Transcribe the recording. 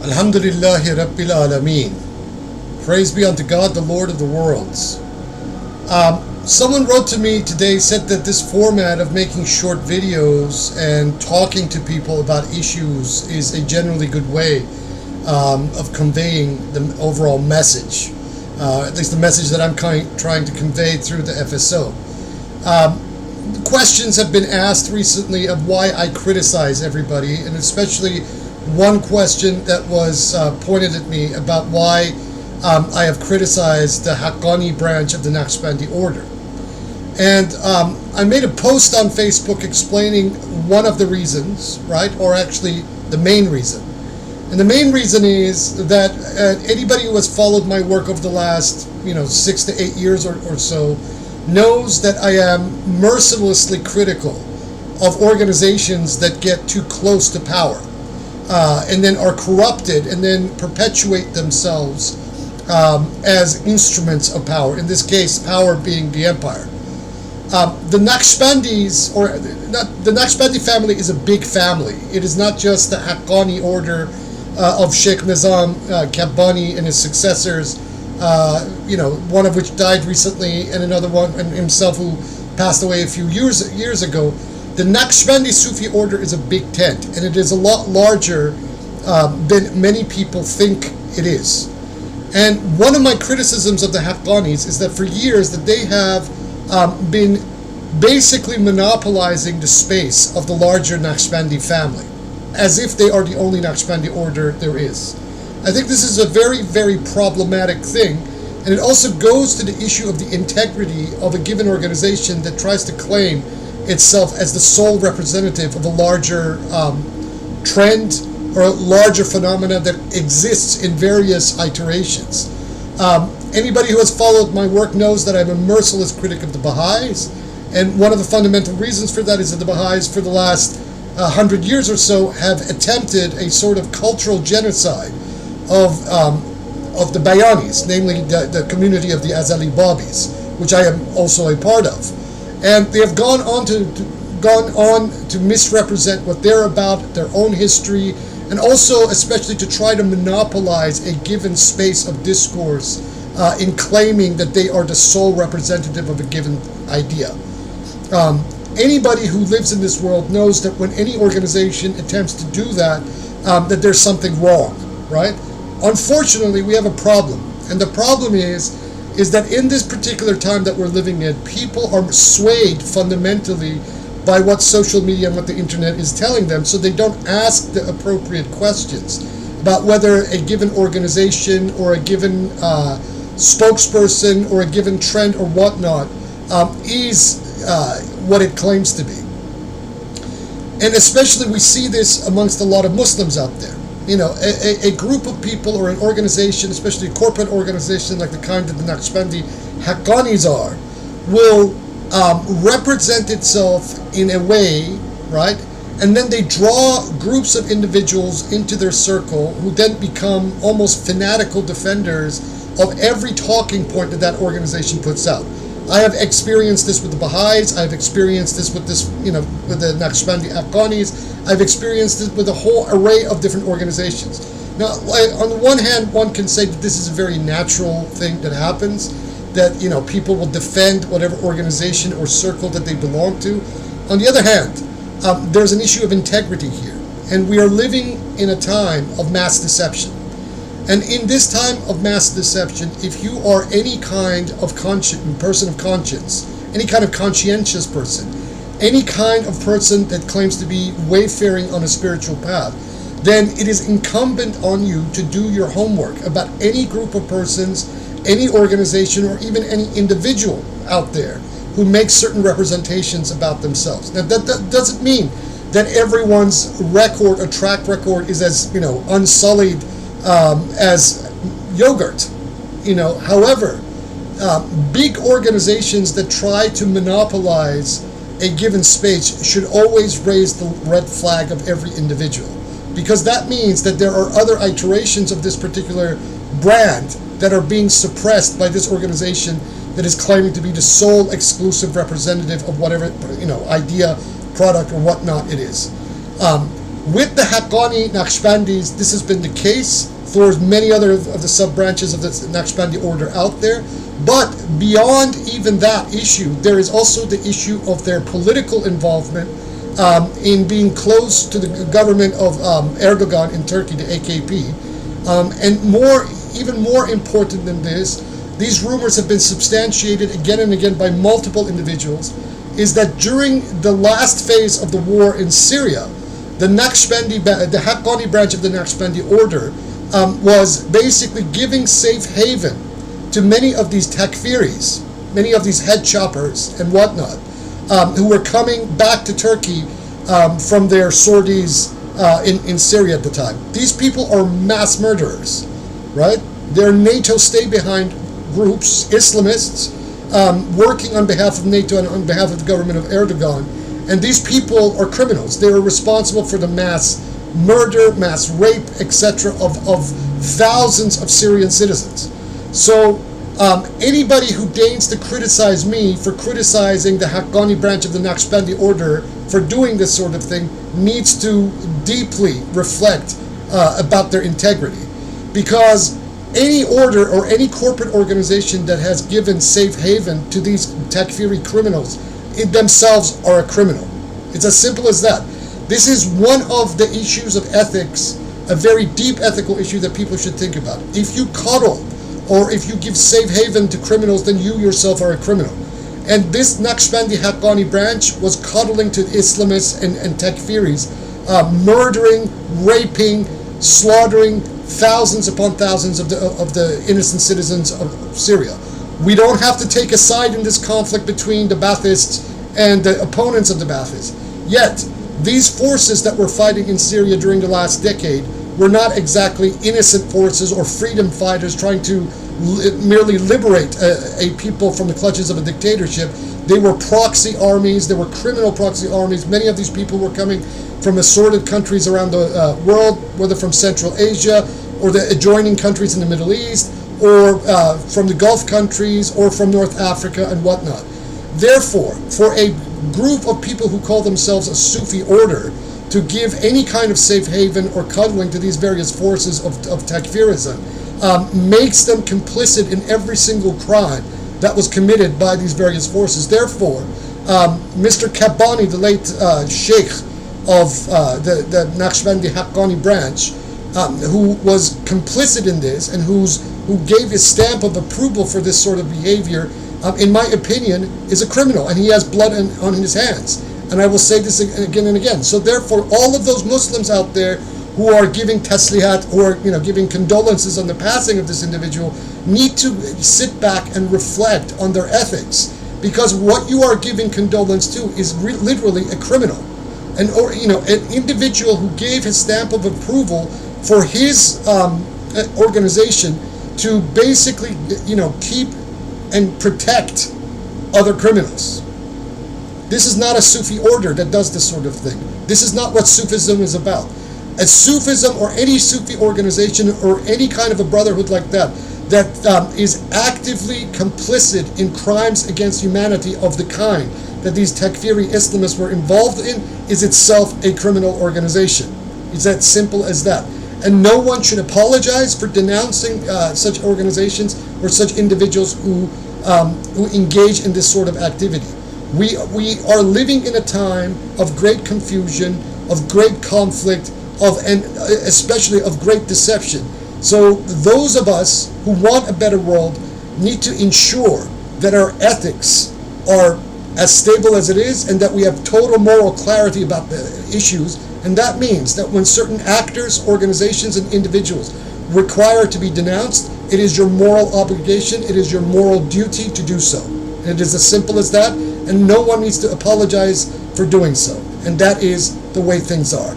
Alhamdulillahi Rabbil Alameen. Praise be unto God, the Lord of the worlds. Someone wrote to me today, said that this format of making short videos and talking to people about issues is a generally good way of conveying the overall message, at least the message that I'm trying to convey through the FSO. Questions have been asked recently of why I criticize everybody, and especially one question that was pointed at me about why I have criticized the Haqqani branch of the Naqshbandi order. And I made a post on Facebook explaining one of the reasons, right, or actually the main reason. And the main reason is that anybody who has followed my work over the last 6 to 8 years or so knows that I am mercilessly critical of organizations that get too close to power and then are corrupted and then perpetuate themselves as instruments of power, in this case power being the empire. The Naqshbandis, or the Naqshbandi family, is a big family. It is not just the Haqqani order of Sheikh Nizam Qabbani and his successors, one of which died recently, and another one, and himself, who passed away a few years ago. The Naqshbandi Sufi order is a big tent, and it is a lot larger than many people think it is. And one of my criticisms of the Haqqanis is that for years that they have been basically monopolizing the space of the larger Naqshbandi family, as if they are the only Naqshbandi order there is. I think this is a very, very problematic thing, and it also goes to the issue of the integrity of a given organization that tries to claim itself as the sole representative of a larger trend or a larger phenomena that exists in various iterations. Anybody who has followed my work knows that I'm a merciless critic of the Baha'is, and one of the fundamental reasons for that is that the Baha'is for the last 100 years or so have attempted a sort of cultural genocide of the Bayanis, namely the community of the Azali Babis, which I am also a part of. And they have gone on to misrepresent what they're about, their own history, and also especially to try to monopolize a given space of discourse in claiming that they are the sole representative of a given idea. Anybody who lives in this world knows that when any organization attempts to do that, that there's something wrong, right? Unfortunately, we have a problem, and the problem is that in this particular time that we're living in, people are swayed fundamentally by what social media and what the internet is telling them, so they don't ask the appropriate questions about whether a given organization or a given spokesperson or a given trend or whatnot is what it claims to be. And especially we see this amongst a lot of Muslims out there. A group of people or an organization, especially a corporate organization like the kind that the Naqshbandi Haqqanis are, will represent itself in a way, right? And then they draw groups of individuals into their circle who then become almost fanatical defenders of every talking point that organization puts out. I have experienced this with the Baha'is. I've experienced this with with the Naqshbandi Haqqanis. I've experienced it with a whole array of different organizations. Now, on the one hand, one can say that this is a very natural thing that happens, that people will defend whatever organization or circle that they belong to. On the other hand, there's an issue of integrity here, and we are living in a time of mass deception. And in this time of mass deception, if you are any kind of person of conscience, any kind of conscientious person, any kind of person that claims to be wayfaring on a spiritual path, then it is incumbent on you to do your homework about any group of persons, any organization, or even any individual out there who makes certain representations about themselves. Now, that doesn't mean that everyone's record or track record is as unsullied as yogurt. However, big organizations that try to monopolize a given space should always raise the red flag of every individual, because that means that there are other iterations of this particular brand that are being suppressed by this organization that is claiming to be the sole exclusive representative of whatever idea, product, or whatnot it is. With the Haqqani Naqshbandis, this has been the case for many other of the sub-branches of the Naqshbandi order out there. But beyond even that issue, there is also the issue of their political involvement in being close to the government of Erdogan in Turkey, the AKP. And even more important than this, these rumors have been substantiated again and again by multiple individuals, is that during the last phase of the war in Syria, the Haqqani branch of the Naqshbandi order was basically giving safe haven to many of these takfiris, many of these head choppers and whatnot, who were coming back to Turkey from their sorties in Syria at the time. These people are mass murderers, right? They're NATO stay-behind groups, Islamists, working on behalf of NATO and on behalf of the government of Erdogan. And these people are criminals. They are responsible for the mass murder, mass rape, etc. of thousands of Syrian citizens. So anybody who deigns to criticize me for criticizing the Haqqani branch of the Naqshbandi order for doing this sort of thing needs to deeply reflect about their integrity. Because any order or any corporate organization that has given safe haven to these takfiri criminals themselves are a criminal. It's as simple as that. This is one of the issues of ethics, a very deep ethical issue that people should think about. If you coddle or if you give safe haven to criminals, then you yourself are a criminal. And this Naqshbandi Haqqani branch was coddling to Islamists and takfiris, murdering, raping, slaughtering thousands upon thousands of the innocent citizens of Syria. We don't have to take a side in this conflict between the Baathists and the opponents of the Baathists. Yet, these forces that were fighting in Syria during the last decade were not exactly innocent forces or freedom fighters trying to merely liberate a people from the clutches of a dictatorship. They were proxy armies. They were criminal proxy armies. Many of these people were coming from assorted countries around the world, whether from Central Asia or the adjoining countries in the Middle East, or from the Gulf countries, or from North Africa and whatnot. Therefore, for a group of people who call themselves a Sufi order to give any kind of safe haven or cuddling to these various forces of takfirism makes them complicit in every single crime that was committed by these various forces. Therefore, Mr. Kabbani, the late sheikh of the Naqshbandi Haqqani branch, who was complicit in this and who gave his stamp of approval for this sort of behavior, in my opinion, is a criminal, and he has blood on his hands. And I will say this again and again. So therefore, all of those Muslims out there who are giving taslihat or giving condolences on the passing of this individual need to sit back and reflect on their ethics, because what you are giving condolence to is literally a criminal, an individual who gave his stamp of approval for his organization to basically keep and protect other criminals. This is not a Sufi order that does this sort of thing. This is not what Sufism is about. A Sufism or any Sufi organization or any kind of a brotherhood like that is actively complicit in crimes against humanity of the kind that these takfiri Islamists were involved in is itself a criminal organization. It's that simple as that. And no one should apologize for denouncing such organizations or such individuals who engage in this sort of activity. We are living in a time of great confusion, of great conflict, and especially of great deception. So those of us who want a better world need to ensure that our ethics are as stable as it is, and that we have total moral clarity about the issues. And that means that when certain actors, organizations, and individuals require to be denounced, it is your moral obligation, it is your moral duty to do so. And it is as simple as that, and no one needs to apologize for doing so. And that is the way things are.